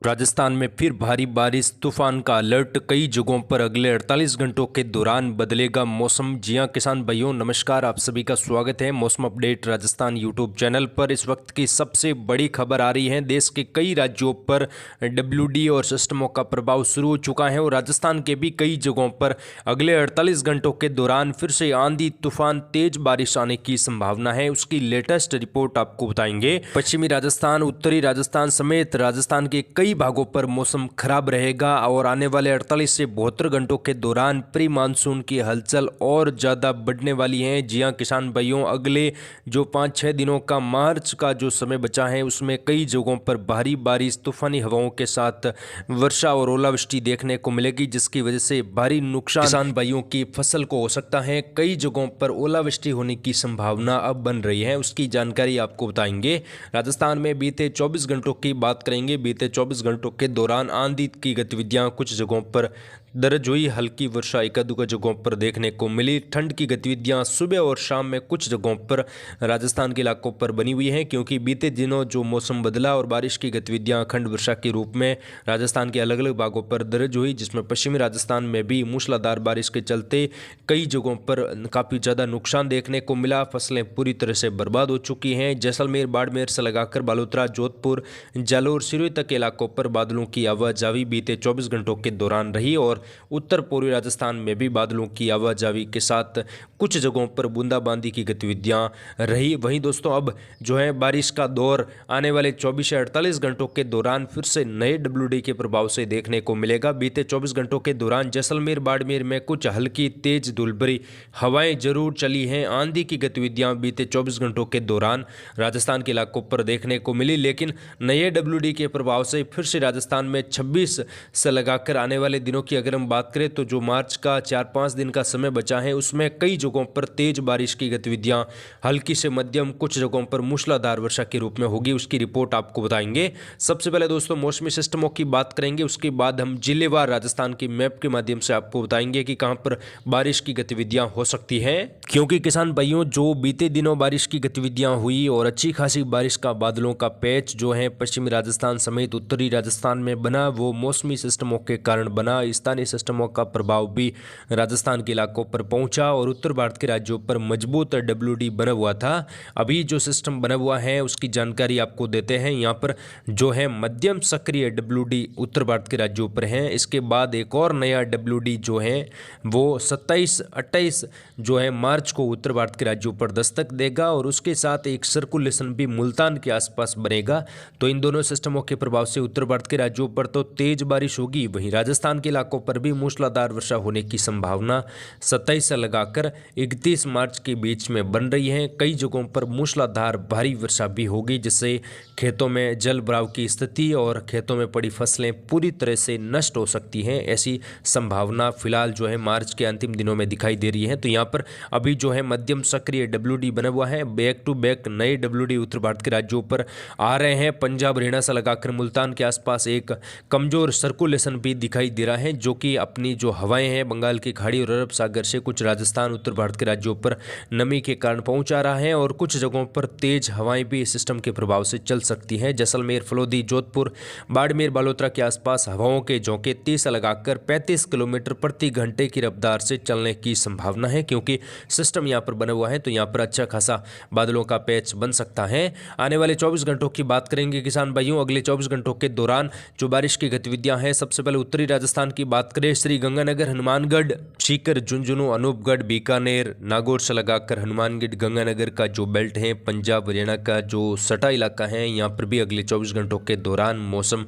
राजस्थान में फिर भारी बारिश, तूफान का अलर्ट। कई जगहों पर अगले 48 घंटों के दौरान बदलेगा मौसम। जी हां किसान भाइयों, नमस्कार। आप सभी का स्वागत है मौसम अपडेट राजस्थान यूट्यूब चैनल पर। इस वक्त की सबसे बड़ी खबर आ रही है। देश के कई राज्यों पर डब्ल्यूडी और सिस्टमों का प्रभाव शुरू हो चुका है और राजस्थान के भी कई जगहों पर अगले 48 घंटों के दौरान फिर से आंधी, तूफान, तेज बारिश आने की संभावना है। उसकी लेटेस्ट रिपोर्ट आपको बताएंगे। पश्चिमी राजस्थान, उत्तरी राजस्थान समेत राजस्थान के कई भागों पर मौसम खराब रहेगा और आने वाले 48 से 72 घंटों के दौरान प्री मानसून की हलचल और ज़्यादा बढ़ने वाली है। जी हां किसान भाइयों, अगले जो 5-6 दिनों का मार्च का जो समय बचा है उसमें कई जगहों पर भारी बारिश, तूफानी हवाओं के साथ वर्षा और ओलावृष्टि देखने को मिलेगी, जिसकी वजह से भारी नुकसान किसान भाइयों की फसल को हो सकता है। कई जगहों पर ओलावृष्टि होने की संभावना अब बन रही है, उसकी जानकारी आपको बताएंगे। राजस्थान में बीते 24 घंटों की बात करेंगे। बीते 24 घंटों के दौरान आंधी की गतिविधियां कुछ जगहों पर दर्ज हुई। हल्की वर्षा एकाध जगहों पर देखने को मिली। ठंड की गतिविधियां सुबह और शाम में कुछ जगहों पर राजस्थान के इलाकों पर बनी हुई हैं, क्योंकि बीते दिनों जो मौसम बदला और बारिश की गतिविधियां खंड वर्षा के रूप में राजस्थान के अलग अलग भागों पर दर्ज हुई, जिसमें पश्चिमी राजस्थान में भी मूसलाधार बारिश के चलते कई जगहों पर काफ़ी ज़्यादा नुकसान देखने को मिला। फसलें पूरी तरह से बर्बाद हो चुकी हैं। जैसलमेर, बाड़मेर से लगाकर बालोतरा, जोधपुर, जालोर, सिरोही तक के इलाकों पर बादलों की आवाजावी बीते 24 घंटों के दौरान रही और उत्तर पूर्वी राजस्थान में भी बादलों की आवाजावी के साथ कुछ जगहों पर बूंदाबांदी की गतिविधियां रही। वहीं दोस्तों, अब जो है बारिश का दौर आने वाले 24 से 48 घंटों के दौरान फिर से नए डब्ल्यूडी के प्रभाव से देखने को मिलेगा। बीते 24 घंटों के दौरान जैसलमेर, बाड़मेर में कुछ हल्की तेज धूलभरी हवाएं जरूर चली हैं। आंधी की गतिविधियां बीते 24 घंटों के दौरान राजस्थान के इलाकों पर देखने को मिली, लेकिन नए डब्ल्यूडी के प्रभाव से फिर से राजस्थान में 26 से लगाकर आने वाले दिनों की अगर हम बात करें तो जो मार्च का 4-5 दिन का समय बचा है उसमें कई जगहों पर तेज बारिश की गतिविधियां हल्की से मध्यम, कुछ जगहों पर मूसलाधार वर्षा के रूप में होगी। उसकी रिपोर्ट आपको बताएंगे। सबसे पहले दोस्तों मौसमी सिस्टमों की बात करेंगे, उसके बाद हम जिलेवार राजस्थान की मैप के माध्यम से आपको बताएंगे कि कहां पर बारिश की गतिविधियां हो सकती है। क्योंकि किसान भाइयों, जो बीते दिनों बारिश की गतिविधियां हुई और अच्छी खासी बारिश का बादलों का पैच जो है पश्चिमी राजस्थान समेत उत्तरी राजस्थान में बना, वो मौसमी सिस्टमों के कारण बना। स्थानीय सिस्टमों का प्रभाव भी राजस्थान के इलाकों पर पहुंचा और उत्तर भारत के राज्यों पर मजबूत डब्ल्यूडी बना हुआ था। अभी जो सिस्टम बना हुआ है उसकी जानकारी आपको देते हैं। यहाँ पर जो है मध्यम सक्रिय डब्ल्यूडी उत्तर भारत के राज्यों पर है। इसके बाद एक और नया डब्ल्यूडी जो है वो 27-28 जो है मार्च को उत्तर भारत के राज्यों पर दस्तक देगा और उसके साथ एक सर्कुलेशन भी मुल्तान के आसपास बनेगा। तो इन दोनों सिस्टमों के प्रभाव से उत्तर भारत के राज्यों पर तो तेज बारिश होगी, वहीं राजस्थान के इलाकों पर भी मूसलाधार वर्षा होने की संभावना 27 से लगाकर 31 मार्च के बीच में बन रही है। कई जगहों पर मूसलाधार भारी वर्षा भी होगी, जिससे खेतों में जल भराव की स्थिति और खेतों में पड़ी फसलें पूरी तरह से नष्ट हो सकती हैं। ऐसी संभावना फिलहाल जो है मार्च के अंतिम दिनों में दिखाई दे रही है। तो यहाँ पर अभी जो है मध्यम सक्रिय डब्ल्यूडी बना हुआ है। बैक टू बैक नए डब्ल्यूडी उत्तर भारत के राज्यों पर आ रहे हैं। पंजाब, हरियाणा से लगाकर मुल्तान के आसपास एक कमजोर सर्कुलेशन भी दिखाई दे रहा है, जो कि अपनी जो हवाएं हैं बंगाल की खाड़ी और अरब सागर से कुछ राजस्थान, उत्तर भारत के राज्यों पर नमी के कारण पहुंचा रहा है और कुछ जगहों पर तेज हवाएं भी इस सिस्टम के प्रभाव से चल सकती हैं। जैसलमेर, फलोदी, जोधपुर, बाड़मेर, बालोतरा के आसपास हवाओं के झोंके 30 से लगाकर 35 किलोमीटर प्रति घंटे की रफ्तार से चलने की संभावना है। क्योंकि सिस्टम यहाँ पर बना हुआ है तो यहाँ पर अच्छा खासा बादलों का पैच बन सकता है। आने वाले 24 घंटों की बात करेंगे किसान भाइयों। अगले 24 घंटों के दौरान जो बारिश की गतिविधियां हैं, सबसे पहले उत्तरी राजस्थान की बात करें, श्री गंगानगर, हनुमानगढ़, सीकर, झुंझुनू, अनूपगढ़, बीकानेर, नागौर से लगाकर हनुमानगढ़, गंगानगर का जो बेल्ट है, पंजाब हरियाणा का जो सटा इलाका है, यहाँ पर भी अगले 24 घंटों के दौरान मौसम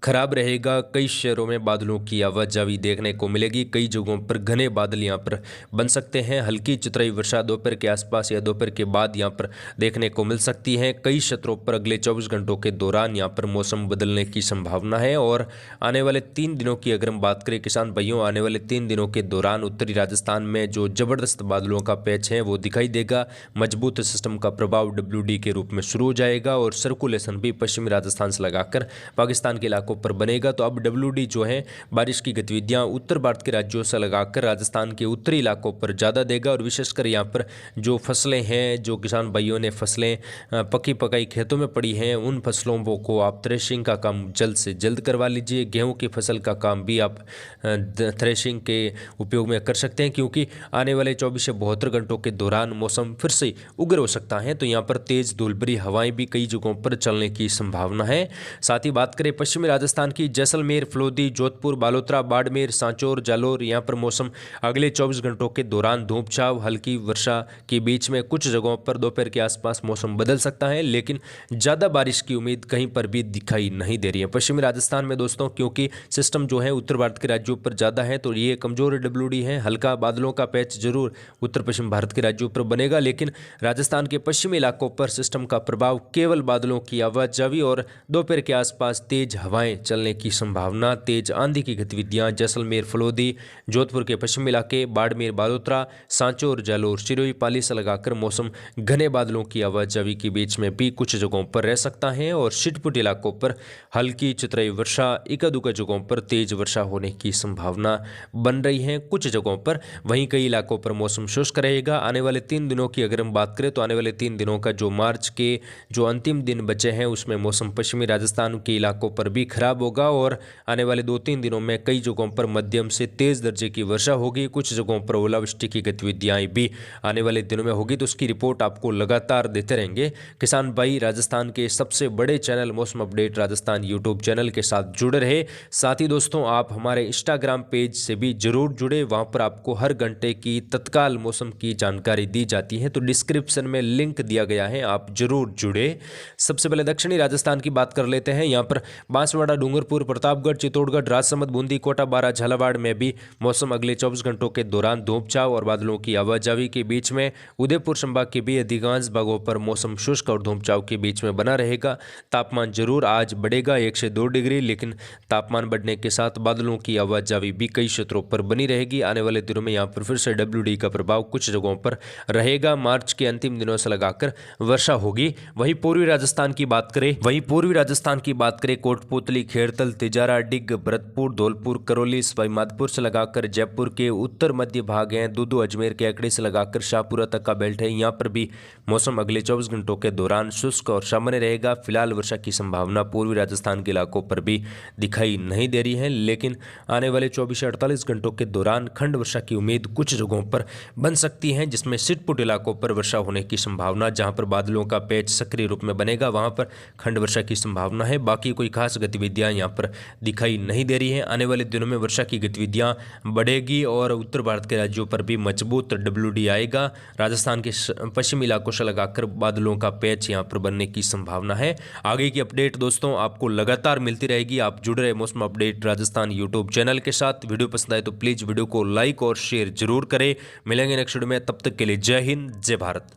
खराब रहेगा। कई शहरों में बादलों की आवाजावी देखने को मिलेगी। कई जगहों पर घने बादल यहाँ पर बन सकते हैं। हल्की चितराई वर्षा दोपहर के आसपास या दोपहर के बाद यहाँ पर देखने को मिल सकती है। कई क्षेत्रों पर अगले 24 घंटों के दौरान यहाँ पर मौसम बदलने की संभावना है। और आने वाले 3 दिनों की अगर हम बात करें किसान भाइयों, आने वाले 3 दिनों के दौरान उत्तरी राजस्थान में जो जबरदस्त बादलों का पैच है वो दिखाई देगा। मजबूत सिस्टम का प्रभाव डब्ल्यूडी के रूप में शुरू हो जाएगा और सर्कुलेशन भी पश्चिमी राजस्थान से लगाकर पाकिस्तान के इलाकों इलाकों पर बनेगा। तो अब WD जो है बारिश की गतिविधियां उत्तर भारत के राज्यों से लगाकर राजस्थान के उत्तरी इलाकों पर ज़्यादा देगा और विशेषकर यहाँ पर जो फसलें हैं, जो किसान भाइयों ने फसलें पकी पकाई खेतों में पड़ी हैं, उन फसलों को आप थ्रेशिंग का काम जल्द से जल्द करवा लीजिए। गेहूँ की फसल का काम भी आप थ्रेशिंग के उपयोग में कर सकते हैं, क्योंकि आने वाले 24 से 72 घंटों के दौरान मौसम फिर से उग्र हो सकता है। तो यहाँ पर तेज धूलभरी हवाएं भी कई जगहों पर चलने की संभावना है। साथ ही बात करें पश्चिमी राजस्थान की, जैसलमेर, फलोदी, जोधपुर, बालोतरा, बाड़मेर, सांचौर, जालोर, यहाँ पर मौसम अगले 24 घंटों के दौरान धूप छांव हल्की वर्षा के बीच में कुछ जगहों पर दोपहर के आसपास मौसम बदल सकता है, लेकिन ज़्यादा बारिश की उम्मीद कहीं पर भी दिखाई नहीं दे रही है पश्चिमी राजस्थान में दोस्तों, क्योंकि सिस्टम जो है उत्तर भारत के राज्यों पर ज़्यादा है। तो ये कमजोर WD है। हल्का बादलों का पैच जरूर उत्तर पश्चिम भारत के राज्यों पर बनेगा, लेकिन राजस्थान के पश्चिमी इलाकों पर सिस्टम का प्रभाव केवल बादलों की आवाजावी और दोपहर के आसपास तेज हवाएं चलने की संभावना। तेज आंधी की गतिविधियां जैसलमेर, फलोदी, जोधपुर के पश्चिमी इलाके, बाड़मेर, बालोतरा, सांचौर, जालोर, सिरोही, पाली से लगाकर मौसम घने बादलों की आवाजावी के बीच में भी कुछ जगहों पर रह सकता है और छिटपुट इलाकों पर हल्की चितराई वर्षा, इक्का दुक्का जगहों पर तेज वर्षा होने की संभावना बन रही है कुछ जगहों पर। वहीं कई इलाकों पर मौसम शुष्क रहेगा। आने वाले 3 दिनों की अगर हम बात करें तो आने वाले 3 दिनों का जो मार्च के जो अंतिम दिन बचे हैं उसमें मौसम पश्चिमी राजस्थान के इलाकों पर भी खराब होगा और आने वाले 2-3 दिनों में कई जगहों पर मध्यम से तेज दर्जे की वर्षा होगी। कुछ जगहों पर ओलावृष्टि की गतिविधियां भी आने वाले दिनों में होगी। तो उसकी रिपोर्ट आपको लगातार देते रहेंगे। किसान भाई राजस्थान के सबसे बड़े चैनल मौसम अपडेट राजस्थान यूट्यूब चैनल के साथ जुड़े रहे। साथ ही दोस्तों आप हमारे इंस्टाग्राम पेज से भी जरूर जुड़े, वहां पर आपको हर घंटे की तत्काल मौसम की जानकारी दी जाती है। तो डिस्क्रिप्शन में लिंक दिया गया है, आप जरूर जुड़े। सबसे पहले दक्षिणी राजस्थान की बात कर लेते हैं। यहाँ पर बांसवाड़ा, डूंगरपुर, प्रतापगढ़, चित्तौड़गढ़, राजसमंद, बूंदी, कोटा, बारां, झालावाड़ में भी मौसम अगले 24 घंटों के दौरान धूप छांव और बादलों की आवाजावी के बीच में। उदयपुर संभाग के भी अधिकांश भागों पर मौसम शुष्क और धूप छांव के बीच में बना रहेगा। तापमान जरूर आज बढ़ेगा 1 से 2 डिग्री, लेकिन तापमान बढ़ने के साथ बादलों की आवाजावी भी कई क्षेत्रों पर बनी रहेगी। आने वाले दिनों में यहाँ पर फिर से WD का प्रभाव कुछ जगहों पर रहेगा। मार्च के अंतिम दिनों से लगाकर वर्षा होगी। वहीं पूर्वी राजस्थान की बात करें, कोटपुतली, खेड़तल, तिजारा, डिग, भरतपुर, धौलपुर, करौली, सवाईमाधोपुर से लगाकर जयपुर के उत्तर मध्य भाग हैं, दूदू, अजमेर के अकड़ी से लगाकर शाहपुरा तक का बेल्ट है। यहाँ पर भी मौसम अगले 24 घंटों के दौरान शुष्क और सामान्य रहेगा। फिलहाल वर्षा की संभावना पूर्वी राजस्थान के इलाकों पर भी दिखाई नहीं दे रही है, लेकिन आने वाले 24 से 48 घंटों के दौरान खंड वर्षा की उम्मीद कुछ जगहों पर बन सकती है, जिसमें छिटपुट इलाकों पर वर्षा होने की संभावना। जहां पर बादलों का पैच सक्रिय रूप में बनेगा वहां पर खंड वर्षा की संभावना है। बाकी कोई खास गतिविधियां यहां पर दिखाई नहीं दे रही हैं। आने वाले दिनों में वर्षा की गतिविधियां बढ़ेगी और उत्तर भारत के राज्यों पर भी मजबूत WD आएगा। राजस्थान के पश्चिमी इलाकों से लगाकर बादलों का पैच यहां पर बनने की संभावना है। आगे की अपडेट दोस्तों आपको लगातार मिलती रहेगी। आप जुड़ रहे मौसम अपडेट राजस्थान यूट्यूब चैनल के साथ। वीडियो पसंद आए तो प्लीज वीडियो को लाइक और शेयर जरूर करें। मिलेंगे नेक्स्ट वीडियो में, तब तक के लिए जय हिंद, जय भारत।